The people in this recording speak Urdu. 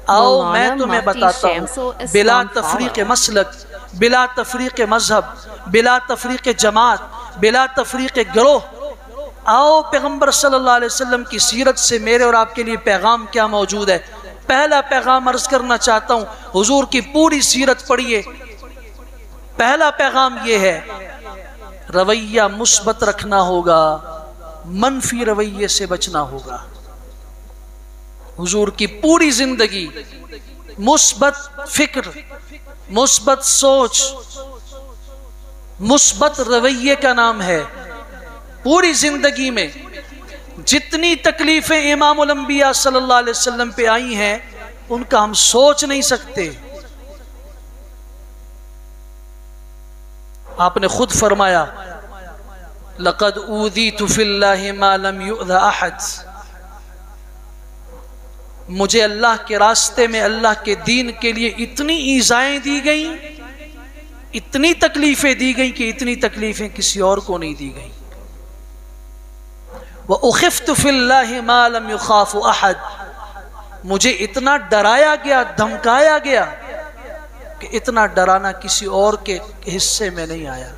آؤ میں تمہیں بتاتا ہوں بلا تفریق مسلک، بلا تفریق مذہب، بلا تفریق جماعت، بلا تفریق گروہ، آؤ پیغمبر صلی اللہ علیہ وسلم کی سیرت سے میرے اور آپ کے لیے پیغام کیا موجود ہے۔ پہلا پیغام عرض کرنا چاہتا ہوں، حضور کی پوری سیرت پڑھیے۔ پہلا پیغام یہ ہے، رویہ مثبت رکھنا ہوگا، منفی رویے سے بچنا ہوگا۔ حضور کی پوری زندگی مثبت فکر، مثبت سوچ، مثبت رویے کا نام ہے۔ پوری زندگی میں جتنی تکلیفیں امام الانبیاء صلی اللہ علیہ وسلم پہ آئی ہیں ان کا ہم سوچ نہیں سکتے۔ آپ نے خود فرمایا لقد اوذیت فی اللہ ما لم یؤذ احد، مجھے اللہ کے راستے میں اللہ کے دین کے لیے اتنی ایذائیں دی گئیں، اتنی تکلیفیں دی گئیں کہ اتنی تکلیفیں کسی اور کو نہیں دی گئیں۔ وَأُخِفْتُ فِي اللَّهِ مَا لَمْ يُخَافُ أَحَدٍ، مجھے اتنا ڈرایا گیا، دھمکایا گیا کہ اتنا ڈرانا کسی اور کے حصے میں نہیں آیا۔